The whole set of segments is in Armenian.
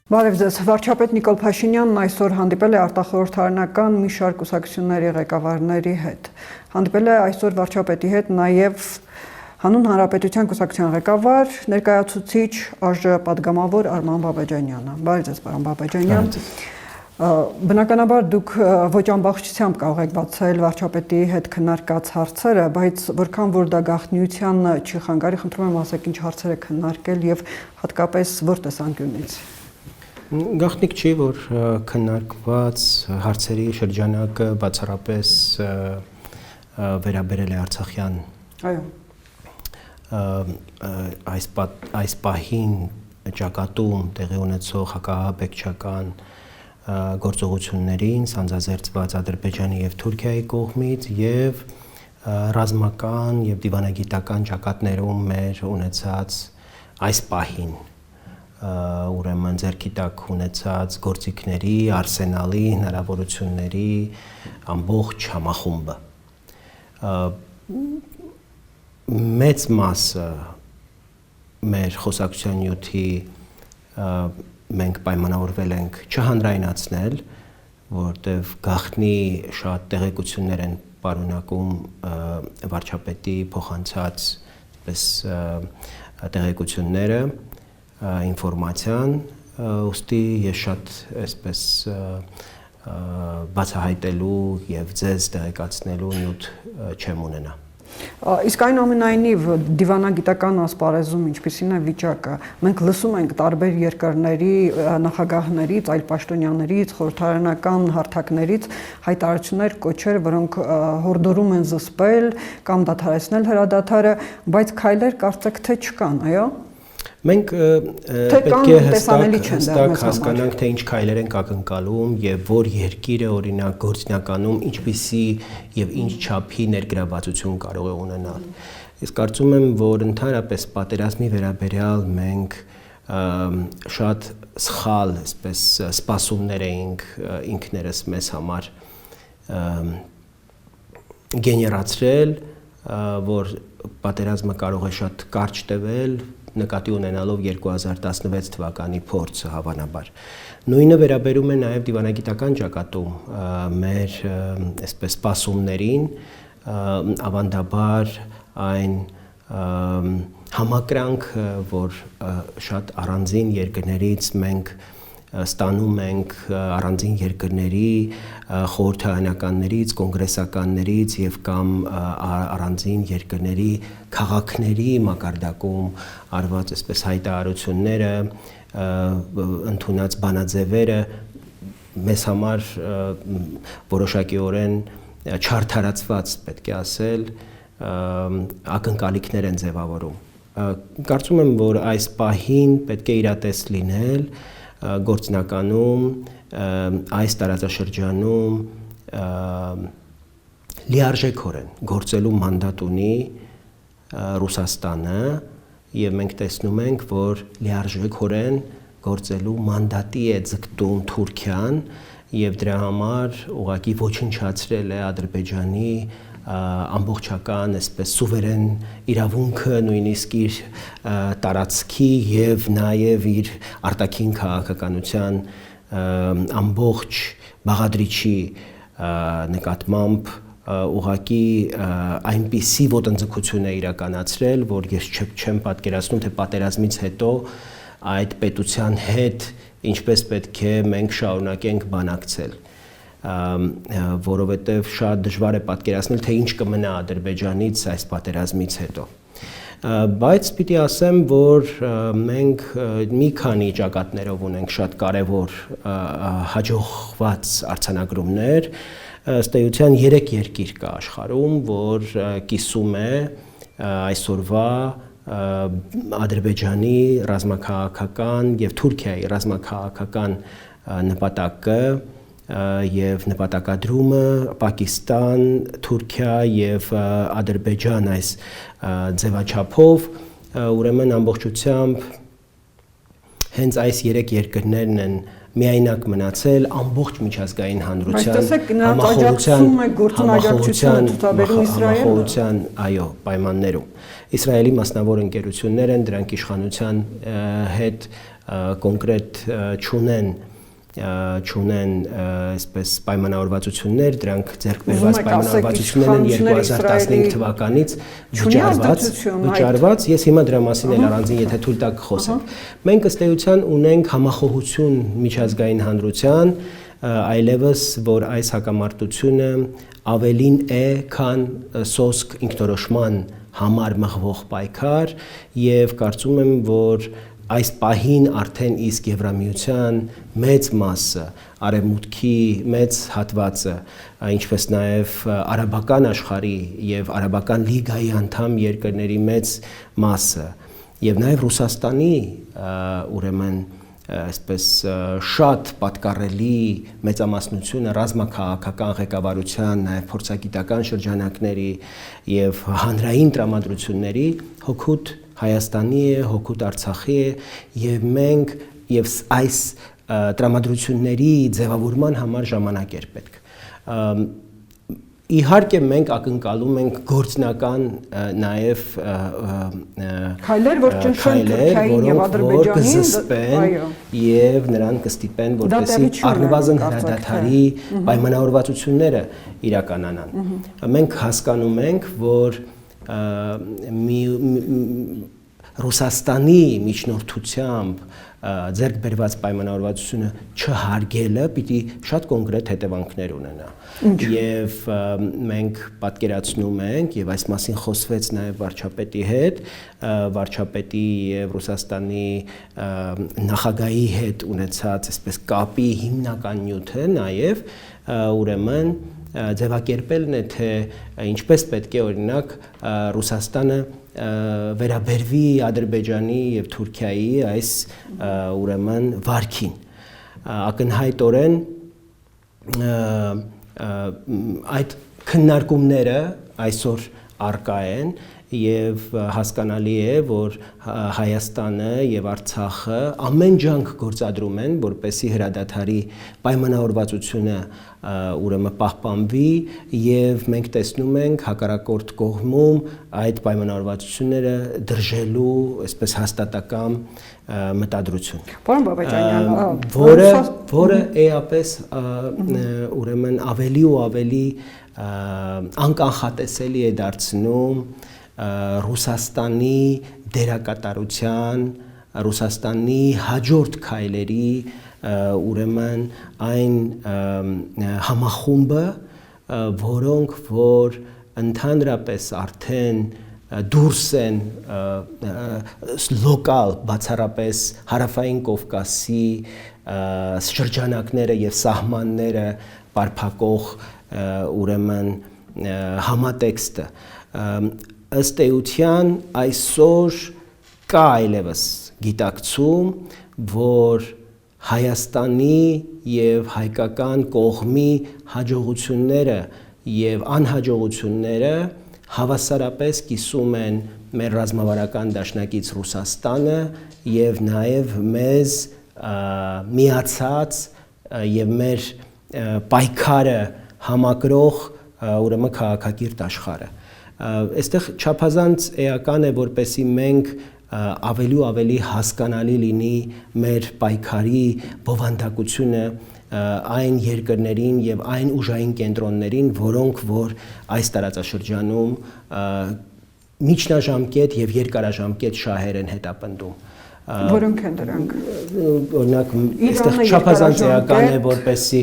Բարև ձեզ, վարչապետ Նիկոլ Փաշինյանն այսօր հանդիպել է արտախորհրդարանական մի շարք կուսակցությունների ղեկավարների հետ։ Հանդիպել է այսօր վարչապետի հետ նաև Հանուն Հանրապետության կուսակցության ղեկավար, ներկայացուցիչ ԱԺ պատգամավոր Արման Բաբաջանյանը։ Բարև ձեզ, պարոն Բաբաջանյան։ Բնականաբար դուք ոչ ամբողջությամբ կարող եք բացել վարչապետի հետ քննարկած հարցերը, բայց որքան որ դա գաղտնիության չի խանգարի, խնդրում եմ ասեք ինչ հարցեր եք քննարկել եւ հատկապես որ տեսանկյունից։ Գաղտնիք չի, որ քննարկված հարցերի շրջանակը բացառապես վերաբերել է Արցախյան այս պահին ճակատում տեղի ունեցող հակահաբեկչական գործողություններին սանձազերծված Ադրբեջանի եւ Թուրքիայի կողմից եւ ռազմական եւ դիվանագիտական ճակատներում մեր ունեցած այս պահին ուրեմն ձեռքի տակ ունեցած գործիքների, արսենալի, հնարավորությունների ամբողջ համախումբը։ Մեծ մասը մեր խոսակցության նյութի մենք պայմանավորվել ենք չհանրայնացնել, որտեղ գաղտնի շատ տեղեկություններ են պարունակում վարչապետի փոխանցած տեղեկությունները, ինֆորմացիան, ուստի ես շատ այսպես բացահայտելու եւ ձեզ տեղեկացնելու նյութ չեմ ունենա։ Իսկ այնուամենայնիվ դիվանագիտական ասպարեզում ինչպիսին է վիճակը։ Մենք լսում ենք տարբեր երկրների նախագահներից, այլ պաշտոնյաներից, խորհրդարանական հարթակներից հայտարարություններ, կոչեր, որոնք հորդորում են զսպել կամ դադարեցնել հրադադարը, բայց քայլեր կարծեք թե չկան, այո։ Մենք պետք է հստակ հասկանանք, թե ինչ քայլեր ենք ակնկալում եւ որ երկիրը օրինակ գործնականում ինչպիսի եւ ինչ չափի ներգրավվածություն կարող է ունենալ։ Ես կարծում եմ, որ ընդհանրապես պատերազմի վերաբերյալ մենք շատ սխալ, այսպես սպասումներ էինք ինքներս մեզ համար գեներացրել, որ պատերազմը կարող է շատ կարճ տևել, նկատի ունենալով 2016 թվականի փորձը հավանաբար։ Նույնը վերաբերում է նաև դիվանագիտական ճակատում մեր այսպես սպասումներին, ավանդաբար այն համակրանք, որ շատ առանձին երկրներից մենք ստանում ենք առանձին երկրների խորհրդարանականներից, կոնգրեսականներից եւ կամ առանձին երկրների քաղաքների մակարդակում արված այսպես հայտարարությունները, ընդունած բանաձևերը մեզ համար որոշակիորեն չարդարացված, պետք է ասել, ակնկալիքներ են ձևավորում։ Կարծում եմ, որ այս պահին պետք է իրատես լինել գործնականում այս տարածաշրջանում լիարժեքորեն գործելու մանդատ ունի Ռուսաստանը եւ մենք տեսնում ենք, որ լիարժեքորեն գործելու մանդատի է ձգտում Թուրքիան եւ դրա համար ուղղակի ոչնչացրել է Ադրբեջանի ամբողջական այսպես սուվերեն իրավունքը նույնիսկ իր տարածքի եւ նաեւ իր արտաքին քաղաքականության ամբողջ բաղադրիչի նկատմամբ ուղղակի այնպիսի ոտնձգություն է իրականացրել, որ ես չեմ պատկերացնում, թե պատերազմից հետո այդ պետության հետ ինչպես պետք է մենք շարունակենք բանակցել, որովհետև շատ դժվար է պատկերացնել, թե ինչ կմնա Ադրբեջանից այս պատերազմից հետո։ Բայց պիտի ասեմ, որ մենք մի քանի ճակատներով ունենք շատ կարևոր հաջողված արձանագրումներ, ըստ էության 3 երկիր կա աշխարհում, որ կիսում է այսօրվա Ադրբեջանի ռազմաքաղաքական եւ Թուրքիայի ռազմաքաղաքական նպատակը եւ նպատակադրումը Պակիստան, Թուրքիա եւ Ադրբեջան այս ձևաչափով ուրեմն ամբողջությամբ հենց այս 3 երկրներն են միայնակ մնացել ամբողջ միջազգային հանրության այո պայմաններում Իսրայելի մասնավոր ընկերություններ են դրանք իշխանության հետ կոնկրետ չունեն այսպես պայմանավորվածություններ, դրանք ձեռք բերված պայմանավորվածություններ են 2015 թվականից վճարված, ես հիմա դրա մասին էլ առանձին եթե թույլ տաք խոսեմ։ Մենք ըստ էության ունենք համախոհություն միջազգային հանրության, այլևս որ այս հակամարտությունը ավելին է, քան սոսկ ինքնորոշման համար մղվող պայքար եւ կարծում եմ, որ այս պահին արդեն իսկ Եվրամիության մեծ մասը, արևմուտքի մեծ հատվածը, ինչպես նաև արաբական աշխարհի եւ արաբական լիգայի անդամ երկրների մեծ մասը եւ նաև Ռուսաստանի ուրեմն այսպես շատ պատկառելի մեծամասնությունը ռազմաքաղաքական ղեկավարության, նաև փորձագիտական շրջանակների եւ հանրային տրամադրությունների հոգուտ Հայաստանի է, հոգուտ Արցախի է եւ մենք եւ այս տրամադրությունների ձևավորման համար ժամանակ էր պետք։ Իհարկե մենք ակնկալում ենք գործնական նաև քայլեր, որ ճնշեն Թուրքիային եւ Ադրբեջանին եւ նրան կստիպեն, որպեսզի առնվազն հրադադարի պայմանավորվածությունները իրականանան։ Մենք հասկանում ենք, որ Ռուսաստանի միջնորդությամբ ձեռք բերված պայմանավորվածությունը չհարգելը պիտի շատ կոնկրետ հետևանքներ ունենա։ Եվ մենք պատկերացնում ենք եւ այս մասին խոսվեց նաեւ վարչապետի հետ, վարչապետի եւ Ռուսաստանի նախագահի հետ ունեցած այսպես կապի հիմնական նյութը նաեւ ուրեմն ձևակերպելն է, թե ինչպես պետք է օրինակ Ռուսաստանը վերաբերվի Ադրբեջանի եւ Թուրքիայի այս ուրեմն վարքին։ Ակնհայտորեն այդ քննարկումները այսօր առկա են եւ հասկանալի է, որ Հայաստանը եւ Արցախը ամեն ջանք գործադրում են, որպեսզի հրադադարի պայմանավորվածությունը ուրեմն պահպանվի եւ մենք տեսնում ենք հակառակորդ կողմում այդ պայմանավորվածությունները դրժելու այսպես հաստատակամ մտադրություն։ Պարոն Բաբաջանյան, որը էապես ուրեմն ավելի ու ավելի անկանխատեսելի է դարձնում Ռուսաստանի դերակատարության, Ռուսաստանի հաջորդ քայլերի ուրեմն այն համախումբը, որոնք որ ընդհանրապես արդեն դուրս են լոկալ բացառապես հարավային Կովկասի շրջանակները եւ սահմանները պարփակող ուրեմն համատեքստը ըստ էության այսօր կա այլևս գիտակցում, որ Հայաստանի եւ հայկական կողմի հաջողությունները եւ անհաջողությունները հավասարապես կիսում են մեր ռազմավարական դաշնակից Ռուսաստանը եւ նաեւ մեզ միացած եւ մեր պայքարը համակրող ուրեմն քաղաքակիրթ աշխարհը։ Այստեղ չափազանց էական է, որպեսզի մենք ավելի ու ավելի հասկանալի լինի մեր պայքարի բովանդակությունը այն երկրներին եւ այն ուժային կենտրոններին, որոնք որ այս տարածաշրջանում միջնաժամկետ եւ երկարաժամկետ շահեր են հետապնդում։ Որոնք են դրանք։ Օրինակ, այստեղ չափազանց էական է, որպեսզի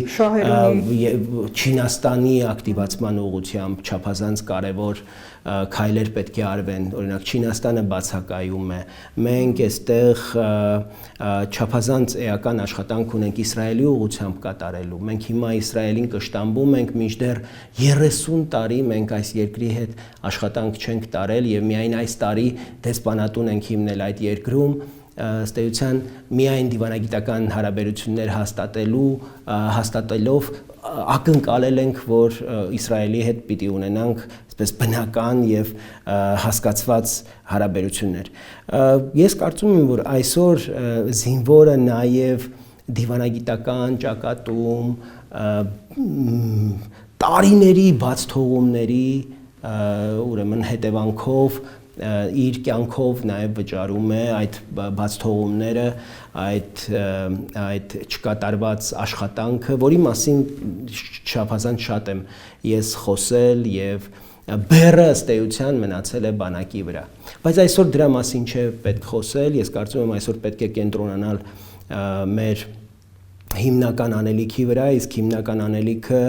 Չինաստանի ակտիվացման ուղղությամբ չափազանց կարևոր քայլեր պետք է արվեն, օրինակ Չինաստանը բացակայում է, մենք այստեղ չափազանց էական աշխատանք ունենք Իսրայելի ուղղությամբ կատարելու, մենք հիմա Իսրայելին կշտամբում ենք, մինչդեռ 30 տարի մենք այս երկրի հետ աշխատանք չենք տարել եւ միայն այս տարի դեսպանատուն ենք հիմնել այդ երկրում, ըստ էության միայն դիվանագիտական հարաբերություններ հաստատելով ակնկալել ենք, որ Իսրայելի հետ պիտի ունենանք այսպես բնական եւ հասկացված հարաբերություններ։ Ես կարծում եմ, որ այսօր զինվորը նաեւ դիվանագիտական ճակատում տարիների բաց թողումների ուրեմն հետևանքով իր կյանքով նաև վճարում է այդ բաց թողումները, այդ չկատարված աշխատանքը, որի մասին չափազանց շատ եմ ես խոսել եւ բեռը ըստ էության մնացել է բանակի վրա։ Բայց այսօր դրա մասին չէ պետք խոսել, ես կարծում եմ այսօր պետք է կենտրոնանալ մեր հիմնական անելիքի վրա, իսկ հիմնական անելիքը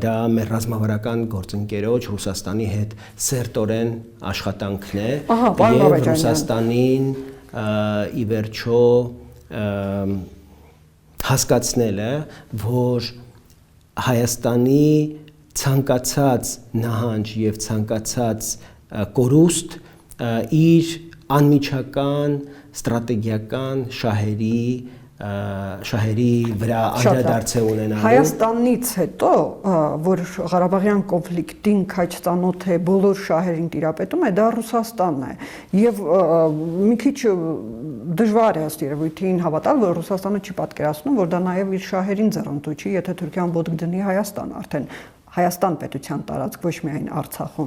դա մեր ռազմավարական գործընկերոջ Ռուսաստանի հետ սերտորեն աշխատանքն է եւ Ռուսաստանին ի վերջո հասկացնելը, որ Հայաստանի ցանկացած նահանջ եւ ցանկացած կորուստ իր անմիջական ստրատեգիական շահերի վրա անդրադարձ է ունենալու։ Հայաստանից հետո, որ Ղարաբաղյան կոնֆլիկտին քաջ ծանոթ է բոլոր շահերին տիրապետում է, դա Ռուսաստանն է։ Եվ մի քիչ դժվար է ըստ երևույթին հավատալ, որ Ռուսաստանը չի պատկերացնում, որ դա նաև իր շահերին ձեռնտու չի, եթե Թուրքիան ոտք դնի Հայաստան արդեն Հայաստան պետության տարածք, ոչ միայն Արցախում։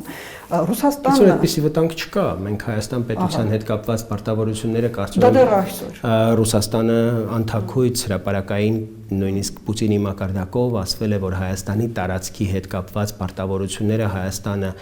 Ռուսաստանը այդպիսի վտանգ չկա, մենք Հայաստան պետության հետ կապված պարտավորությունները կարծում եմ Ռուսաստանը անթաքույց հրապարակային նույնիսկ Պուտինի մակարդակով ասվել է, որ Հայաստանի տարածքի հետ կապված պարտավորությունները Հայաստանը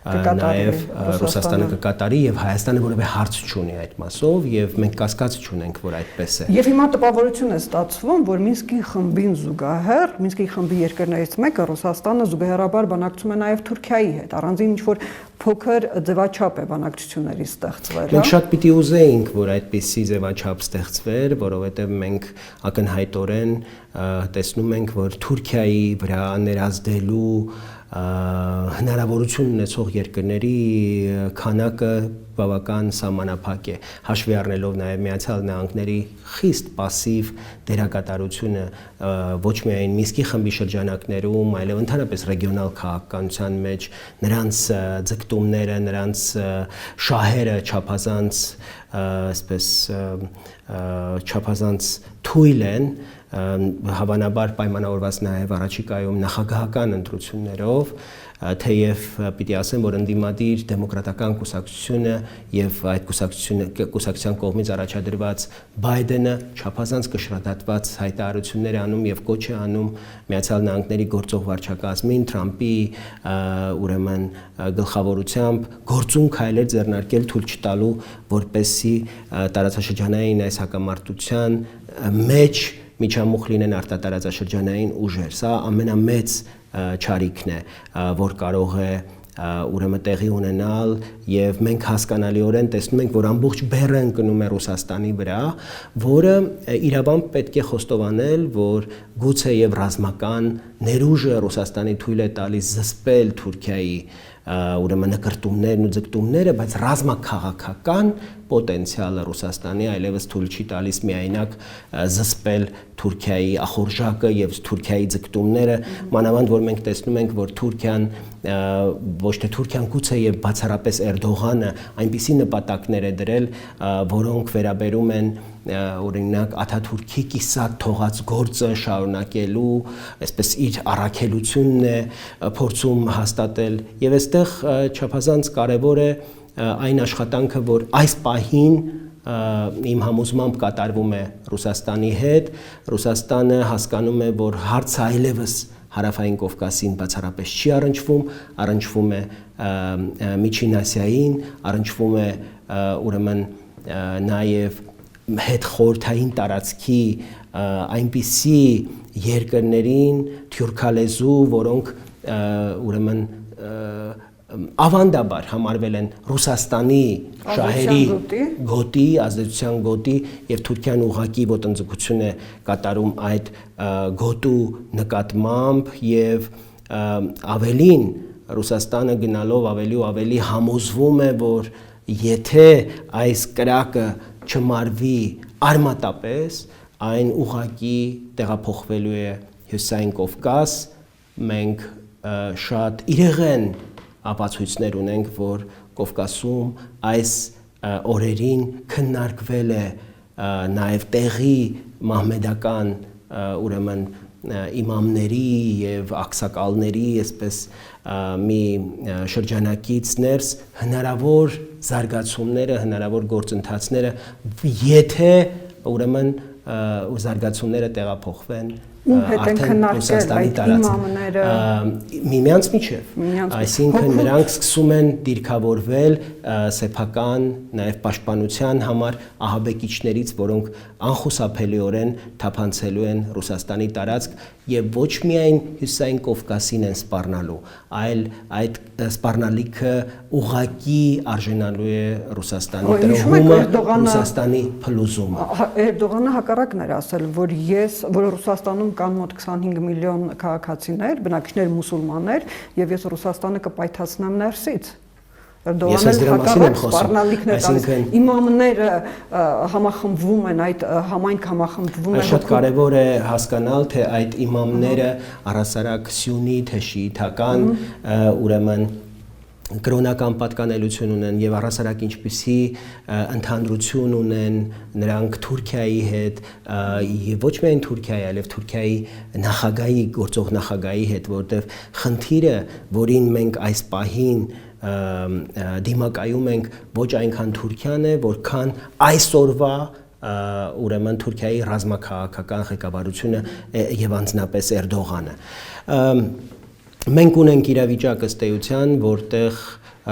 նաև Ռուսաստանը կկատարի եւ Հայաստանը որևէ հարց չունի այդ մասով եւ մենք կասկած չունենք, որ այդպես է։ Եվ հիմա տպավորություն է ստացվում, որ Մինսկի խմբին զուգահեռ, Մինսկի խմբի երկրներից մեկը Ռուսաստանը զուգահեռաբար բանակցում է նաև Թուրքիայի հետ, առանձին ինչ-որ փոքր ձևաչափ է բանակցությունների ստեղծվել։ Մենք շատ պիտի ուզեինք, որ այդպիսի ձևաչափ ստեղծվեր, որովհետեւ մենք ակնհայտորեն տեսնում ենք, որ Թուրքիայի վրա ներազդելու հնարավորություն ունեցող երկրների քանակը բավական սահմանափակ է, հաշվի առնելով նաև Միացյալ Նահանգների խիստ пассив դերակատարությունը ոչ միայն Մինսկի խմբի շրջանակներում, այլև ընդհանրապես ռեգիոնալ քաղաքականության մեջ, նրանց ձգտումները, նրանց շահերը չափազանց, այսպես չափազանց թույլ են, հավանաբար պայմանավորված նաև առաջիկայում նախագահական ընտրություններով, թեև պիտի ասեմ, որ ընդդիմադիր դեմոկրատական կուսակցությունը եւ այդ կուսակցության կողմից առաջադրված Բայդենը չափազանց կշռադատված հայտարարություններ անում եւ կոչ է անում Միացյալ Նահանգների գործող վարչակազմին Թրամփի ուրեմն գլխավորությամբ գործուն քայլեր ձեռնարկել թույլ չտալու, որպեսզի տարածաշրջանային այս հակամարտության մեջ միջամուխ լինեն արտատարածաշրջանային ուժեր։ Սա ամենամեծ չարիքն է, որ կարող է ուրեմն տեղի ունենալ եւ մենք հասկանալիորեն տեսնում ենք, որ ամբողջ բեռը ընկնում է Ռուսաստանի վրա, որը իրավամբ պետք է խոստովանել, որ գուցե եւ ռազմական ներուժը Ռուսաստանի թույլ է տալիս զսպել Թուրքիայի ուրեմն նկարտումներն ու ձգտումները, բայց ռազմաքաղաքական պոտենցիալը Ռուսաստանի այլևս թույլ չի տալիս միայնակ զսպել Թուրքիայի ախորժակը եւ Թուրքիայի ձգտումները, մանավանդ որ մենք տեսնում ենք, որ Թուրքիան ոչ թե Թուրքիան գուցե եւ բացառապես Էրդողանը այնպիսի նպատակներ է դրել, որոնք վերաբերում են օրինակ Աթաթուրքի կիսատ թողած գործը շարունակելու, այսպես իր առաքելությունն է փորձում հաստատել եւ այստեղ չափազանց կարեւոր է այն աշխատանքը, որ այս պահին իմ համոզմամբ կատարվում է Ռուսաստանի հետ, Ռուսաստանը հասկանում է, որ հարցը այլևս Հարավային Կովկասին բացառապես չի առնչվում է Միջին Ասիային, առնչվում է ուրեմն նաև հետխորհրդային տարածքի այնպիսի երկրներին թյուրքալեզու, որոնք ուրեմն ավանդաբար համարվել են Ռուսաստանի շահերի գոտի, ազդեցության գոտի եւ Թուրքիան ուղղակի ոտնձգություն է կատարում այդ գոտու նկատմամբ եւ ավելին Ռուսաստանը գնալով ավելի ու ավելի համոզվում է, որ եթե այս կրակը չմարվի արմատապես, այն ուղղակի տեղափոխվելու է Հյուսային Կովկաս մենք շատ իրեղեն ապացույցներ ունենք, որ Կովկասում այս օրերին քննարկվել է նաև տեղի մահմեդական ուրեմն իմամների եւ ակսակալների այսպես մի շրջանակից ներս հնարավոր զարգացումները, հնարավոր գործընթացները, եթե ուրեմն զարգացումները տեղափոխվեն արդեն Ռուսաստանի տարածք միմյանց միջև, այսինքն նրանք սկսում են դիրքավորվել սեփական նաև պաշտպանության համար ահաբեկիչներից, որոնք անխուսափելիորեն թափանցելու են Ռուսաստանի տարածք եւ ոչ միայն Հյուսիսային Կովկասին են սպառնալու, այլ այդ սպառնալիքը ուղղակի արժանալու է Ռուսաստանի տրոհումը, Ռուսաստանի փլուզումը։ Էրդողանը հակառակն էր ասել, որ Ռուսաստանում կան մոտ 25 միլիոն քաղաքացիներ, բնակիչներ մուսուլմաններ, եւ ես Ռուսաստանը կպայթացնեմ ներսից։ Էրդողանը հակառակ սպառնալիքն է տալիս։ Իմամները համախմբվում են, այդ համայնք համախմբվում են։ Շատ կարևոր է հասկանալ, թե այդ իմամները առհասարակ սյունի, թե շիիթական, ուրեմն կրոնական պատկանելություն ունեն եւ առհասարակ ինչպիսի ընդհանրություն ունեն նրանք Թուրքիայի հետ եւ ոչ միայն Թուրքիայի, այլև Թուրքիայի նախագահի, գործող նախագահի հետ, որտեղ խնդիրը, որին մենք այս պահին դիմակայում ենք, ոչ այնքան Թուրքիան է, որքան այսօրվա ուրեմն Թուրքիայի ռազմաքաղաքական ղեկավարությունը եւ անձնապես Էրդողանը։ Մենք ունենք իրավիճակ ըստ էության, որտեղ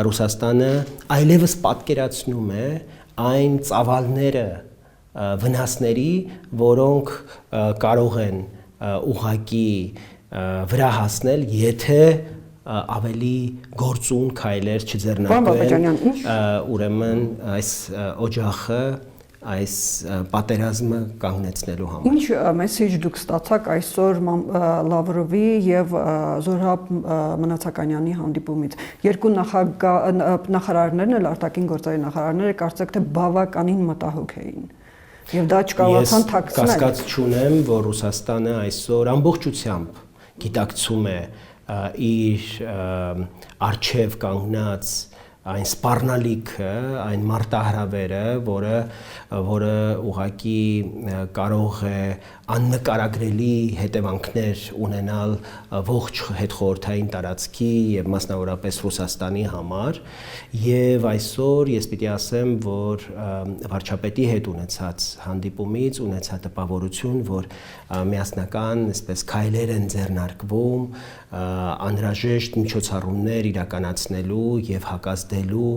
Ռուսաստանը այլևս պատկերացնում է այն ծավալները վնասների, որոնք կարող են ուղղակի վրա հասնել, եթե ավելի գործուն քայլեր չձեռնարկվեն, ուրեմն այս օջախը այս պատերազմը կանգնեցնելու համար։ Ինչ մեսեջ դուք ստացաք այսօր Լավրովի եւ Զորհաբ Մնացականյանի հանդիպումից։ Երկու նախարարներն էլ արտաքին գործերի նախարարները կարծեք թե բավականին մտահոգ էին։ Եվ դա չկարողացան թաքցնել։ Ես կասկած չունեմ, որ Ռուսաստանը այսօր ամբողջությամբ գիտակցում է իր արչև կանգնած այն սպառնալիքը, այն մարտահրավերը, որը ուղղակի կարող է աննկարագրելի հետևանքներ ունենալ ողջ հետխորհրդային տարածքի եւ մասնավորապես Ռուսաստանի համար, եւ այսօր ես պիտի ասեմ, որ վարչապետի հետ ունեցած հանդիպումից ունեցա տպավորություն, որ միասնական այսպես քայլեր են ձեռնարկվում անհրաժեշտ միջոցառումներ իրականացնելու եւ հակազդելու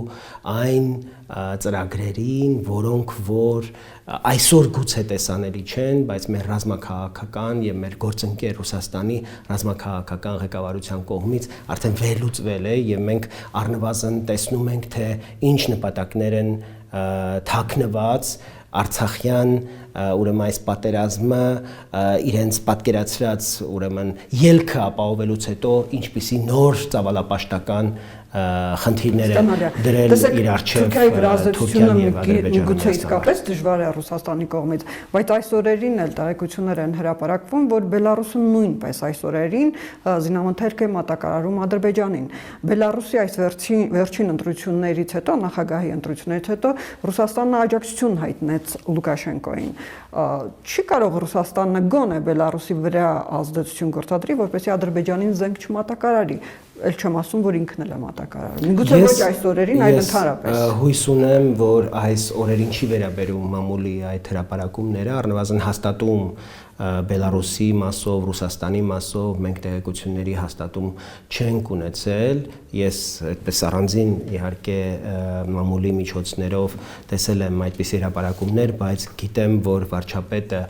այն ծրագրերին, որոնք որ այսօր գուցե տեսանելի չեն, բայց մեր ռազմաքաղաքական եւ մեր գործընկեր Ռուսաստանի ռազմաքաղաքական ղեկավարության կողմից արդեն վերլուծվել է եւ մենք առնվազն տեսնում ենք, թե ինչ նպատակներ են թաքնված Արցախյան ուրեմն այս պատերազմը իրենց պատկերացրած ուրեմն ելքը ապահովելուց հետո ինչպիսի նոր ծավալապաշտական խնդիրներ են դրել իր առջև Թուրքիան եւ Ադրբեջանը։ Գուցե իսկապես դժվար է Ռուսաստանի կողմից, բայց այս օրերին էլ տեղեկություններ են հրապարակվում, որ Բելարուսը նույնպես այս օրերին զինամթերք է մատակարարում Ադրբեջանին։ Բելարուսի այս վերջին ընտրություններից հետո, նախագահի ընտրություններից հետո Ռուսաստանը աջակցություն հայտնեց Լուկաշենկոին։ Չի կարող Ռուսաստանը գոնե Բելարուսի վրա ազդեցություն գործադրի, որպեսզի Ադրբեջանին զենք չմատակարարի։ Էլ չեմ ասում, որ ինքն էլ է մատակարարում։ Գուցե ոչ այս օրերին, այլ ընդհանրապես։ Հույս ունեմ, որ այս օրերին չի վերաբերում մամուլի այդ հրապարակումները, առնվազն հաստատում Բելարուսի մասով, Ռուսաստանի մասով մենք տեղեկությունների հաստատում չենք ունեցել։ Ես այդպես առանձին իհարկե մամուլի միջոցներով տեսել եմ այդպիսի հրապարակումներ, բայց գիտեմ, որ վարչապետը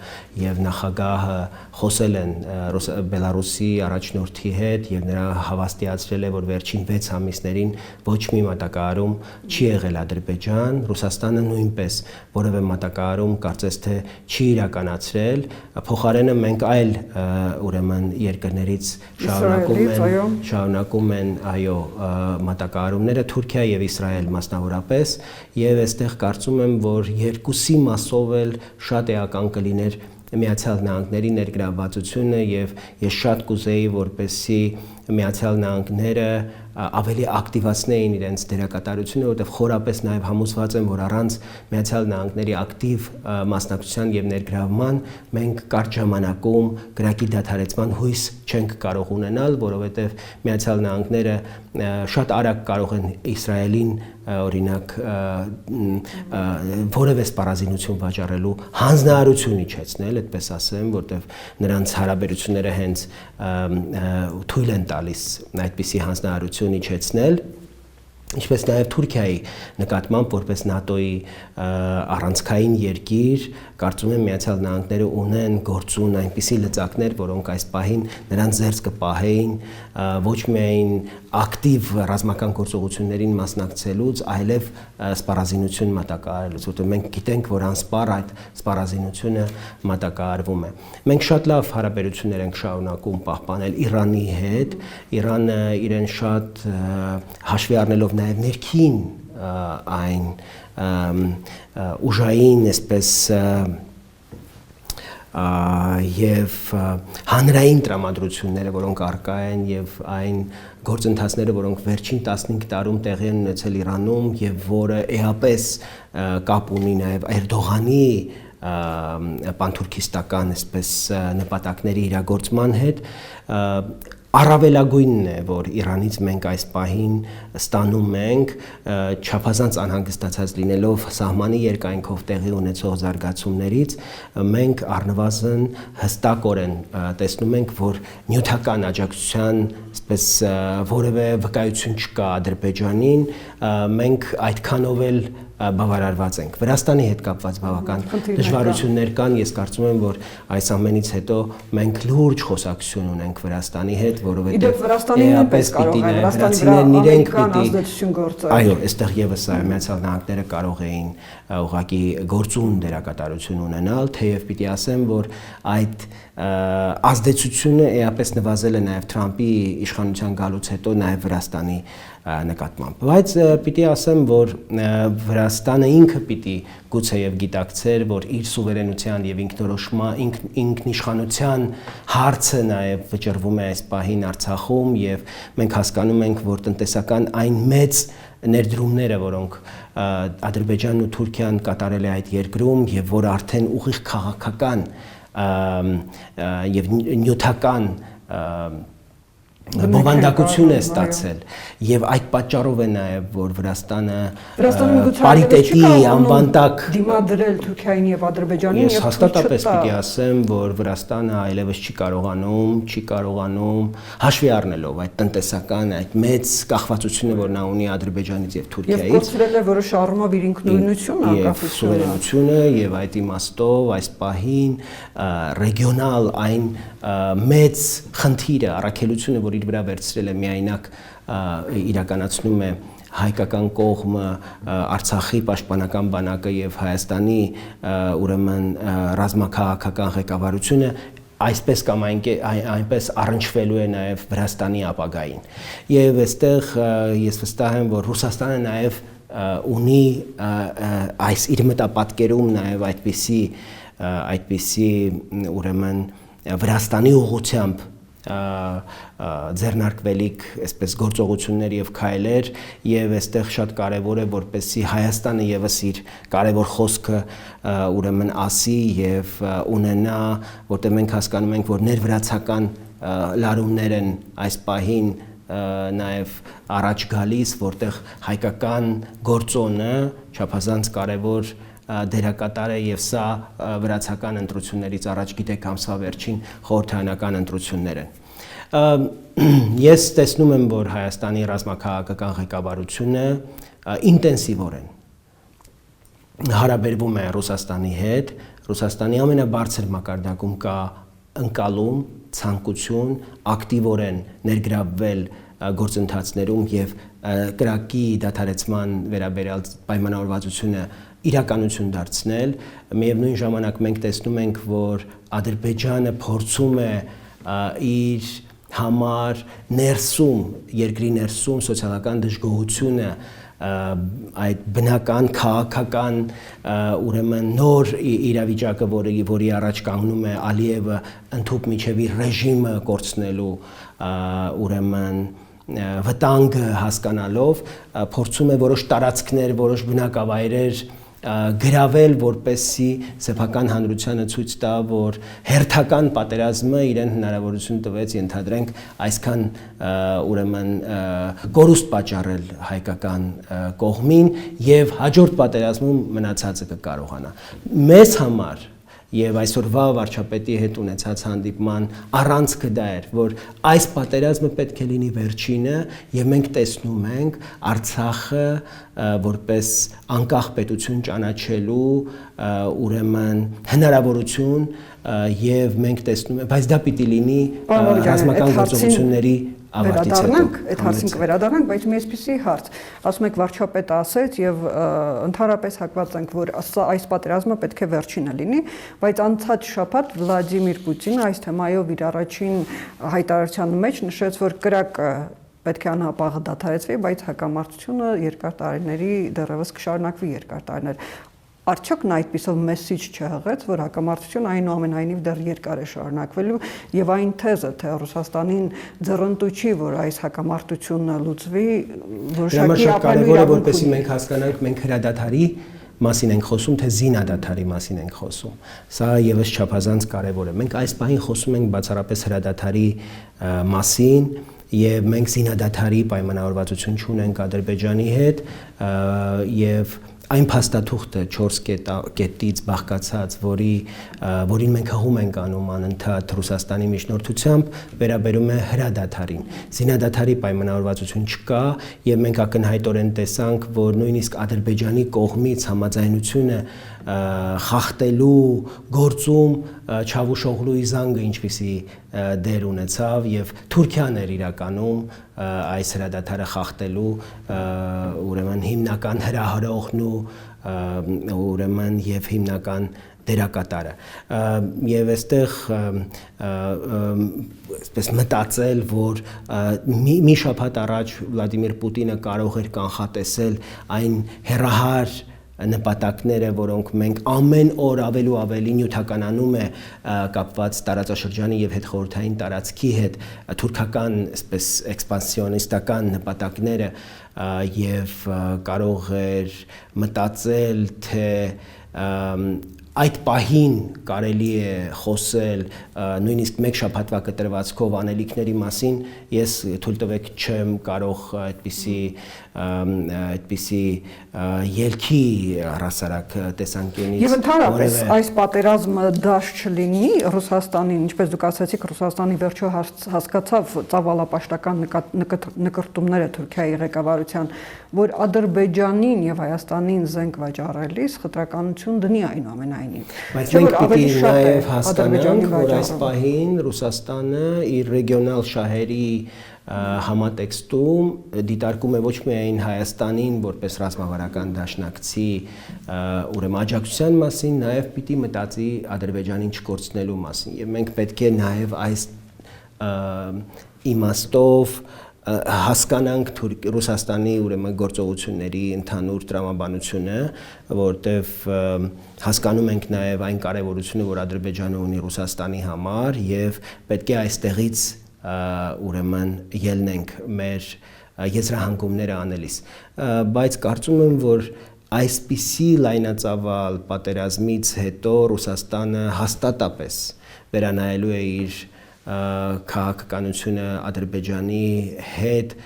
եւ նախագահը խոսել են Բելարուսի առաջնորդի հետ եւ նրա հավաստիացրել է, որ վերջին 6 ամիսներին ոչ մի մատակարարում չի եղել Ադրբեջան, Ռուսաստանը նույնպես որևէ մատակարարում կարծես թե չի իրականացրել, փոխարենը մենք այլ ուրեմն երկրներից շարունակում են այո մատակարարումները Թուրքիա եւ Իսրայել մասնավորապես եւ այստեղ կարծում եմ, որ երկուսի մասով էլ շատ էական կլիներ Միացյալ Նահանգների ներգրավվածությունը եւ ես շատ կուզեի որպեսզի Միացյալ Նահանգները ավելի ակտիվացնեին իրենց դերակատարությունը, որտեղ խորապես նաև համոզված եմ, որ առանց Միացյալ Նահանգների ակտիվ մասնակցության եւ ներգրավման մենք կարճ ժամանակում գրակի դադարեցման հույս չենք կարող ունենալ, որովհետեւ Միացյալ Նահանգները շատ արագ կարող են Իսրայելին օրինակ որևէ սպառազինություն վաճառելու հանձնարարություն իջեցնել, այդպես ասեմ, որտեղ նրանց հարաբերությունները հենց թույլ են տալիս այդպիսի հանձնարարություն իջեցնել, ինչպես նաև Թուրքիայի նկատմամբ որպես ՆԱՏՕ-ի առանցքային երկիր, կարծում եմ Միացյալ Նահանգները ունեն գործուն այնպիսի լծակներ, որոնք այս պահին նրանց ձեռք կպահեին ոչ միայն ակտիվ ռազմական գործողություններին մասնակցելուց, այլև սպառազինություն մատակարարելուց, որտեղ մենք գիտենք, որ անսպառ այդ սպառազինությունը մատակարարվում է։ Մենք շատ լավ հարաբերություններ ենք շարունակում պահպանել Իրանի հետ, Իրանը իրեն շատ հաշվի առնելով նաև ներքին այն ուժային, այսպես եւ հանրային տրամադրությունները, որոնք առկա են եւ այն գործընթացները, որոնք վերջին 15 տարում տեղի են ունեցել Իրանում եւ որը էապես կապ ունի նաեւ Էրդողանի պանթուրքիստական այսպես նպատակների իրագործման հետ, առավելագույնն է, որ Իրանից մենք այս պահին ստանում ենք, չափազանց անհանգստացած լինելով սահմանի երկայնքով տեղի ունեցող զարգացումներից, մենք առնվազն հստակորեն տեսնում ենք, որ նյութական աջակցության այսպես որևէ վկայություն չկա Ադրբեջանին, մենք այդքանով էլ բավարարված ենք։ Վրաստանի հետ կապված բավական դժվարություններ կան, ես կարծում եմ, որ այս ամենից հետո մենք լուրջ խոսակցություն ունենք Վրաստանի հետ, որովհետև Վրաստանին կարող է վրաստացիներն իրենք ազդեցություն գործել։ Այո, այստեղ եւս Միացյալ Նահանգները կարող էին ուղղակի գործուն դերակատարություն ունենալ, թեև պիտի ասեմ, որ այդ ազդեցությունը էապես նվազել է նաև Թրամփի իշխանության գալուց հետո նաև Վրաստանի նկատմամբ, բայց պիտի ասեմ, որ Վրաստանը ինքը պիտի գուցեև գիտակցեր, որ իր սուվերենության եւ ինքնիշխանության հարցը նաև վճռվում է այս պահին Արցախում եւ մենք հասկանում ենք, որ տնտեսական այն մեծ ներդրումները, որոնք Ադրբեջանն ու Թուրքիան կատարել է այդ երկրում եւ որ արդեն ուղիղ քաղաքական եւ նյութական բովանդակություն է ստացել եւ այդ պատճառով է նաեւ որ Վրաստանը պարիտետի անվան տակ դիմադրել Թուրքիային եւ Ադրբեջանին եւ հաստատապես պիտի ասեմ որ Վրաստանը այլևս չի կարողանում հաշվի առնելով այդ տնտեսական այդ մեծ կախվածությունը որ նա ունի Ադրբեջանից եւ Թուրքիայից եւ կորցրել է որոշ առումով իր ինքնուրույնությունը անկախությունը եւ այդ իմաստով այս պահին ռեգիոնալ այն մեծ խնդիրը առաքելությունը որ իր վրա վերցրել է միայնակ իրականացնում է հայկական կողմը Արցախի պաշտպանական բանակը եւ Հայաստանի ուրեմն ռազմաքաղաքական ղեկավարությունը այսպես կամ այնպես առնչվելու է նաեւ Վրաստանի ապագային եւ այստեղ ես վստահ եմ որ Ռուսաստանը նաեւ ունի այս իր մտապատկերում նաեւ այդպիսի ուրեմն Վրաստանի ուղղությամբ ձեռնարկվելիք այսպես գործողություններ եւ քայլեր եւ այստեղ շատ կարեւոր է որպեսզի Հայաստանը եւս իր կարեւոր խոսքը ուրեմն ասի եւ ունենա որտեղ մենք հասկանում ենք որ ներվրացական լարումներ են այս պահին նաեւ առաջ գալիս որտեղ հայկական գործոնը չափազանց կարեւոր դերակատար է եւ սա վրացական ընտրություններից առաջ գիտեք ամսվա վերջին խորհրդարանական ընտրություններ են ես տեսնում եմ որ Հայաստանի ռազմաքաղաքական ղեկավարությունը ինտենսիվորեն հարաբերվում է Ռուսաստանի հետ Ռուսաստանի ամենաբարձր մակարդակում կա ընկալում ցանկություն ակտիվորեն ներգրավվել գործընթացներում եւ կրակի դադարեցման վերաբերյալ պայմանավորվածությունը իրականություն դարձնել միևնույն ժամանակ մենք տեսնում ենք որ Ադրբեջանը փորձում է իր համար ներսում երկրի ներսում սոցիալական դժգոհությունը այդ բնական քաղաքական ուրեմն նոր իրավիճակը, որի առաջ կանգնում է Ալիևը ընդհուպ միջև իր ռեժիմը կորցնելու ուրեմն վտանգը հասկանալով փորձում է որոշ տարածքներ, որոշ բնակավայրեր գրավել, որպեսզի սեփական հանրությանը ցույց տա, որ հերթական պատերազմը իրեն հնարավորություն տվեց ենթադրենք այսքան ուրեմն կորուստ պատճառել հայկական կողմին եւ հաջորդ պատերազմում մնացածը կկարողանա։ Մեզ համար եւ այսօրվա վարչապետի հետ ունեցած հանդիպման առանցքը դա էր, որ այս պատերազմը պետք է լինի վերջինը եւ մենք տեսնում ենք Արցախը որպես անկախ պետություն ճանաչելու ուրեմն հնարավորություն եւ մենք տեսնում ենք, բայց դա պիտի լինի ռազմական գործողությունների վերադառնանք, այդ հարցին կվերադառնանք, բայց մի այսպիսի հարց, ասում եք վարչապետը ասեց եւ ընդհանրապես հակված ենք, որ այս պատերազմը պետք է վերջինը լինի, բայց անցած շաբաթ Վլադիմիր Պուտինը այս թեմայով իր առաջին հայտարարության մեջ նշեց, որ կրակը պետք է անհապաղ դադարեցվի, բայց հակամարտությունը երկար տարիների դեռևս կշարունակվի երկար տարիներ։ Արդյոք նա այդպիսով մեսիջ չհղեց, որ հակամարտությունը այնուամենայնիվ դեռ երկար է շարունակվելու եւ այն թեզը, թե Ռուսաստանին ձեռնտու չի, որ այս հակամարտությունը լուծվի, որոշակի ապրելու իրավունք ունի։ Որպեսզի մենք հասկանանք, մենք հրադադարի մասին ենք խոսում, թե զինադադարի մասին ենք խոսում։ Սա եւս չափազանց կարեւոր է։ Մենք այս պահին խոսում ենք բացառապես հրադադարի մասին եւ մենք զինադադարի պայմանավորվածություն չունենք Ադրբեջանի հետ եւ այն փաստաթուղթը 4 կետից բաղկացած, որին մենք հղում ենք անում անընդհատ Ռուսաստանի միջնորդությամբ, վերաբերում է հրադադարին։ Զինադադարի պայմանավորվածություն չկա եւ մենք ակնհայտորեն տեսանք, որ նույնիսկ Ադրբեջանի կողմից համաձայնությունը խախտելու գործում Չավուշօղլուի զանգը ինչպիսի դեր ունեցավ եւ Թուրքիան էր իրականում այս հրադադարը խախտելու ուրեմն հիմնական հրահրողն ու ուրեմն եւ հիմնական դերակատարը եւ այստեղ այսպես մտածել, որ մի շաբաթ առաջ Վլադիմիր Պուտինը կարող էր կանխատեսել այն հեռահար նպատակները, որոնք մենք ամեն օր ավելի ու ավելի նյութականանում է կապված տարածաշրջանի եւ հետխորհրդային տարածքի հետ թուրքական այսպես էքսպանսիոնիստական նպատակները եւ կարող էր մտածել, թե այդ պահին կարելի է խոսել նույնիսկ մեկ շաբաթվա կտրվածքով անելիքների մասին, ես թույլ տվեք չեմ կարող այդպիսի ելքի առհասարակ տեսանկյունից եւ ընդհանրապես այս պատերազմը դաշ չլինի Ռուսաստանին, ինչպես դուք ասացիք, Ռուսաստանի վերջո հասկացավ ծավալապաշտական նկրտումները Թուրքիայի ղեկավարության, որ Ադրբեջանին եւ Հայաստանին զենք վաճառելիս խտրականություն դնի այնուամենայնիվ։ Բայց մենք պիտի նաեւ հասկանանք, որ այս պահին Ռուսաստանը իր ռեգիոնալ շահերի համատեքստում դիտարկում է ոչ միայն Հայաստանին որպես ռազմավարական դաշնակցի ուրեմն աջակցության մասին, նաև պիտի մտածի Ադրբեջանին չկորցնելու մասին։ Եվ մենք պետք է նաև այս իմաստով հասկանանք Ռուսաստանի ուրեմն գործողությունների ընդհանուր տրամաբանությունը, որտեղ հասկանում ենք նաև այն կարևորությունը, որ Ադրբեջանը ունի Ռուսաստանի համար եւ պետք է այստեղից ուրեմն ելնենք մեր եզրահանգումները անելիս, բայց կարծում եմ, որ այսպիսի լայնածավալ պատերազմից հետո Ռուսաստանը հաստատապես վերանայելու է իր քաղաքականությունը Ադրբեջանի հետ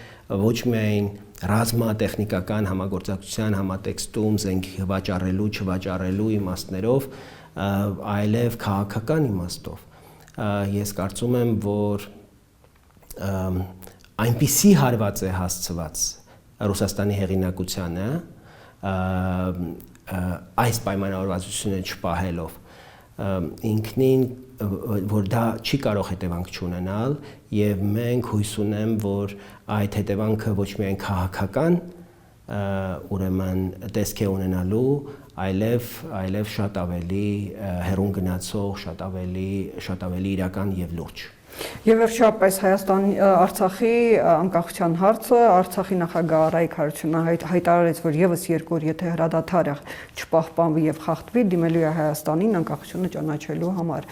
ոչ միայն ռազմատեխնիկական համագործակցության համատեքստում զենք վաճառելու, չվաճառելու իմաստներով, այլև քաղաքական իմաստով։ Ես կարծում եմ, որ այնպիսի հարված է հասցված Ռուսաստանի հեղինակությանը այս պայմանավորվածությունը չպահելով ինքնին, որ դա չի կարող հետևանք չունենալ եւ մենք հույս ունեմ, որ այդ հետևանքը ոչ միայն քաղաքական ուրեմն տեսք է ունենալու, այլև շատ ավելի հեռուն գնացող, շատ ավելի իրական եւ լուրջ։ Եվ վերջապես Արցախի անկախության հարցը, Արցախի նախագահ Արայք Հարությունյանը հայտարարեց, որ եւս 2 օր եթե հրադադարը չպահպանվի եւ խախտվի, դիմելու է Հայաստանին անկախությունը ճանաչելու համար։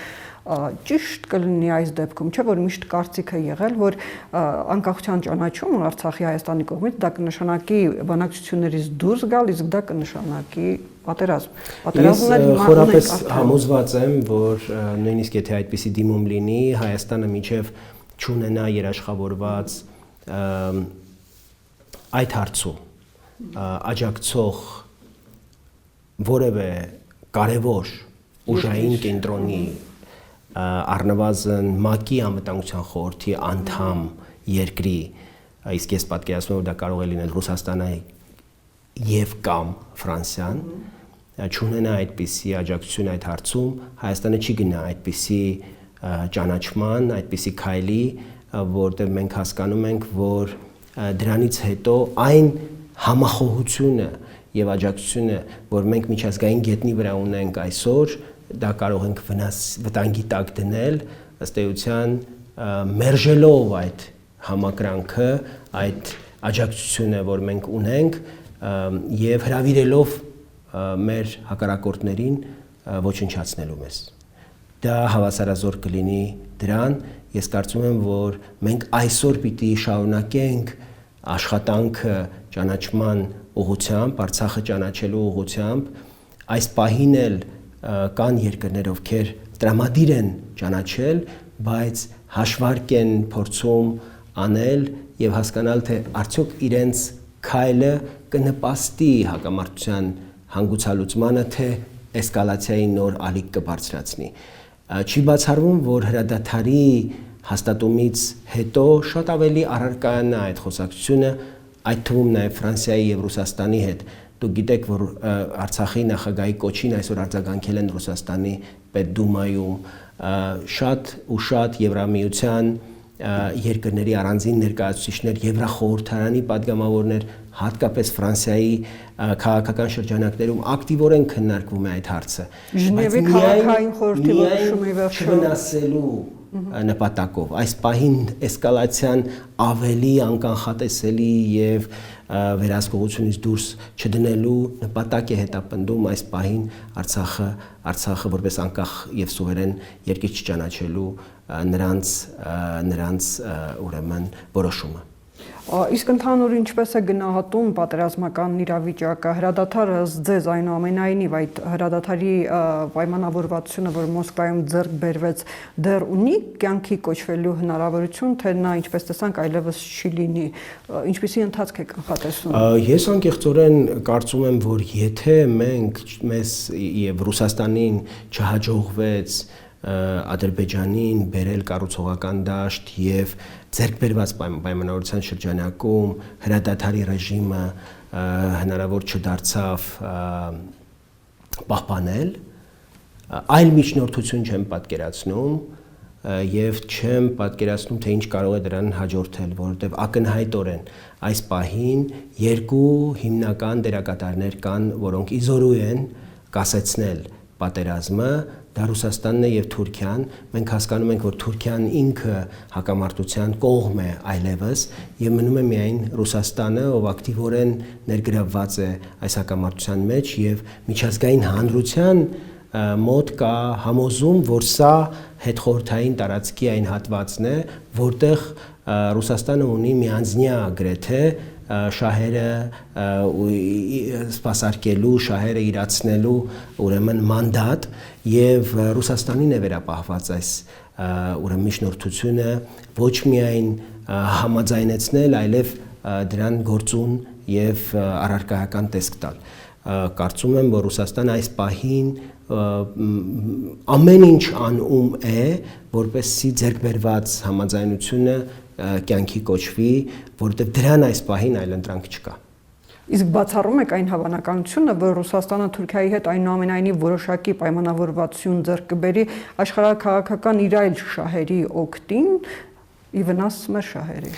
Ճիշտ կլինի այս դեպքում, չէ՞ որ միշտ կարծիքը եղել, որ անկախության ճանաչումը Արցախի Հայաստանի կողմից դա կնշանակի բանակցություններից դուրս գալ, իսկ դա կնշանակի պատերազմ։ Պատերազմն էլ խորապես համոզված եմ, որ նույնիսկ եթե այդպիսի դիմում լինի, Հայաստանը մինչև չունենա երաշխավորված այդ հարցում աջակցող որևէ կարևոր ուժային կենտրոնի առնվազն ՄԱԿ-ի անվտանգության խորհրդի անդամ երկրի, իսկ ես պատկերացնում եմ, որ դա կարող է լինել Ռուսաստանը եւ կամ Ֆրանսիան, չունենա այդպիսի աջակցություն այդ հարցում, Հայաստանը չի գնա այդպիսի ճանաչման, այդպիսի քայլի, որտեղ մենք հասկանում ենք, որ դրանից հետո այն համախոհությունը եւ աջակցությունը, որ մենք միջազգային գետնի վրա ունենք այսօր, դա կարող ենք վտանգի տակ դնել, ըստ էության մերժելով այդ համակրանքը, այդ աջակցությունը, որ մենք ունենք, եւ հրավիրելով մեր հակառակորդներին ոչնչացնելու մեզ։ Դա հավասարազոր կլինի դրան, ես կարծում եմ, որ մենք այսօր պիտի շարունակենք աշխատանքը ճանաչման ուղղությամբ, Արցախը ճանաչելու ուղղությամբ, այս պահին էլ կան երկրներ, ովքեր տրամադիր են ճանաչել, բայց հաշվարկ են փորձում անել եւ հասկանալ, թե արդյոք իրենց քայլը կնպաստի հակամարտության հանգուցալուծմանը, թե էսկալացիայի նոր ալիք կբարձրացնի։ Չի բացառվում, որ հրադադարի հաստատումից հետո շատ ավելի առարկայանա այդ խոսակցությունը, այդ թվում նաեւ Ֆրանսիայի եւ Ռուսաստանի հետ։ Դուք գիտեք, որ Արցախի նախագահի կոչին այսօր արձագանքել են Ռուսաստանի Պետդումայում շատ ու շատ Եվրամիության երկրների առանձին ներկայացուցիչներ, Եվրախորհրդարանի падգամավորներ, հատկապես Ֆրանսիայի քաղաքական շրջանակներում ակտիվորեն քննարկվում է այդ հարցը։ Ժնևի քաղաքային խորհրդի որոշումը չվնասելու նպատակով այս պահին էսկալացիան ավելի անկանխատեսելի եւ վերահսկողությունից դուրս չդնելու նպատակ է հետապնդում այս պահին Արցախը որպես անկախ եւ սուվերեն երկիր չճանաչելու նրանց ուրեմն որոշումը։ Իսկ ընդհանուր ինչպես է գնահատում պատերազմական իրավիճակը, հրադադարը ձեզ այնուամենայնիվ այդ հրադադարի պայմանավորվածությունը, որ Մոսկվայում ձեռք բերվեց, դեռ ունի կյանքի կոչվելու հնարավորություն, թե նա ինչպես տեսանք այլևս չի լինի, ինչպիսի ընթացք է կանխատեսում։ Ես անկեղծորեն կարծում եմ, որ եթե մենք մեզ եւ Ռուսաստանին չհաջողվեց Ադրբեջանին բերել կառուցողական դաշտ եւ ձեռք բերված պայմանավորության շրջանակում հրադադարի ռեժիմը հնարավոր չդարձավ պահպանել, այլ միջնորդություն չեմ պատկերացնում եւ չեմ պատկերացնում, թե ինչ կարող է դրան հաջորդել, որովհետեւ ակնհայտորեն այս պահին երկու հիմնական դերակատարներ կան, որոնք իզորու են կասեցնել պատերազմը, դա Ռուսաստանն է եւ Թուրքիան, մենք հասկանում ենք, որ Թուրքիան ինքը հակամարտության կողմ է այլևս եւ մնում է միայն Ռուսաստանը, ով ակտիվորեն ներգրավված է այս հակամարտության մեջ եւ միջազգային հանրության մոտ կա համոզում, որ սա հետխորհրդային տարածքի այն հատվածն է, որտեղ Ռուսաստանը ունի միանձնյա գրեթե շահերը սպասարկելու, շահերը իրացնելու ուրեմն մանդատ եւ Ռուսաստանին է վերապահված այս ուրեմն միջնորդությունը ոչ միայն համաձայնեցնել, այլև դրան գործուն եւ առարկայական տեսք տալ։ Կարծում եմ, որ Ռուսաստանը այս պահին ամեն ինչ անում է, որպեսզի ձեռք բերված համաձայնությունը կյանքի կոչվի, որովհետև դրան այս պահին այլընտրանք չկա։ Իսկ բացառում եք այն հավանականությունը, որ Ռուսաստանը Թուրքիայի հետ այնուամենայնիվ որոշակի պայմանավորվածություն ձեռք կբերի աշխարհաքաղաքական իր այլ շահերի օգտին, ի վնաս մեր շահերի։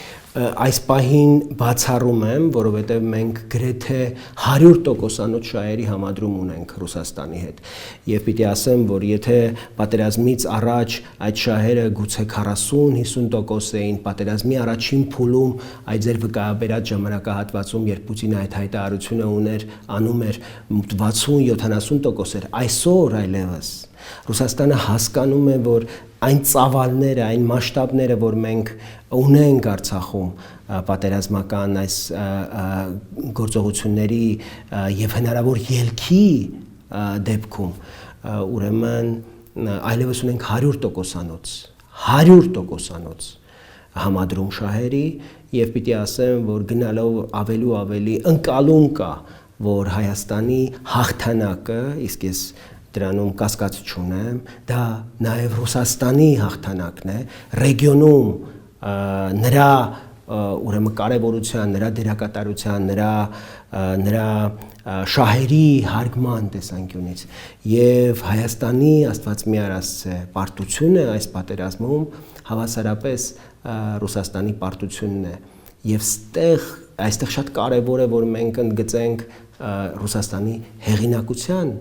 Այս պահին բացառում եմ, որովհետև մենք գրեթե 100%-անոց շահերի համադրում ունենք Ռուսաստանի հետ։ Եվ պիտի ասեմ, որ եթե պատերազմից առաջ այդ շահերը գուցե 40-50% էին, պատերազմի առաջին փուլում այդ ձեր վկայաբերած ժամանակահատվածում, երբ Պուտինը այդ հայտարարությունը ուներ, անում էր 60-70% էր, այսօր այլևս Ռուսաստանը հասկանում է, որ այն ծավալները, այն մասշտաբները, որ մենք ունենք Արցախում պատերազմական այս գործողությունների եւ հնարավոր ելքի դեպքում, ուրեմն այլևս ունենք 100%-անոց համադրում շահերի եւ պիտի ասեմ, որ գնալով ավելի ու ավելի ընկալում կա, որ Հայաստանի հաղթանակը, իսկ ես դրանում կասկած չունեմ, դա նաև Ռուսաստանի հաղթանակն է, ռեգիոնում նրա ուրեմն կարևորության, նրա դերակատարության, նրա շահերի հարգման տեսանկյունից եւ Հայաստանի Աստված մի արասցե պարտությունը այս պատերազմում հավասարապես Ռուսաստանի պարտությունն է եւ այստեղ շատ կարեւոր է, որ մենք ընդգծենք Ռուսաստանի հեղինակության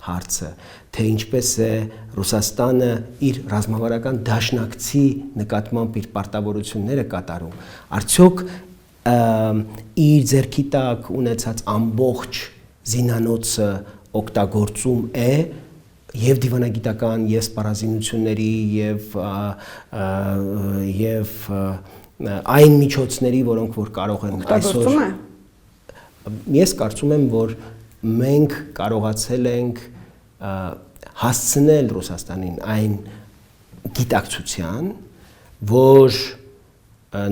հարցը, թե ինչպես է Ռուսաստանը իր ռազմավարական դաշնակցի նկատմամբ իր պարտավորությունները կատարում, արդյոք իր ձեռքի տակ ունեցած ամբողջ զինանոցը օգտագործում է եւ դիվանագիտական, եւ սպառազինությունների, եւ այն միջոցների, որոնք որ կարող են օգտագործում է։ Ես կարծում եմ, որ մենք կարողացել ենք հասցնել Ռուսաստանին այն գիտակցության, որ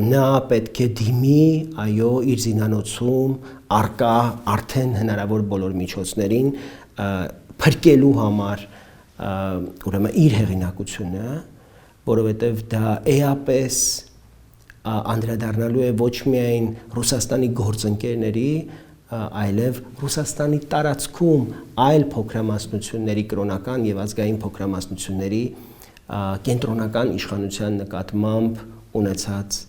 նա պետք է դիմի, այո, իր զինանոցում արկա արդեն հնարավոր բոլոր միջոցներին փրկելու համար ուրեմն իր հեղինակությունը, որովհետև դա էապես անդրադառնալու է ոչ միայն Ռուսաստանի գործընկերների, այլև Ռուսաստանի տարածքում այլ փոքրամասնությունների, կրոնական եւ ազգային փոքրամասնությունների կենտրոնական իշխանության նկատմամբ ունեցած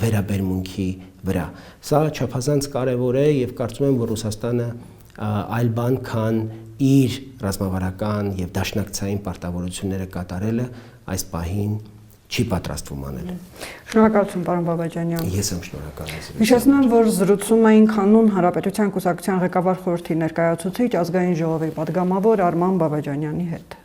վերաբերմունքի վրա։ Սա չափազանց կարևոր է եւ կարծում եմ, որ Ռուսաստանը այլ բան, քան իր ռազմավարական եւ դաշնակցային պարտավորությունները կատարելը այս պահին չի պատրաստվում անել։ Շնորհակալություն, պարոն Բաբաջանյան։ Ես եմ շնորհակալ։ Հիշեցնում եմ, որ զրուցում էինք Հանուն Հանրապետության կուսակցության ղեկավար խորհրդի ներկայացուցիչ ազգային ժողովի պատգամավոր Արման Բաբաջանյանի հետ։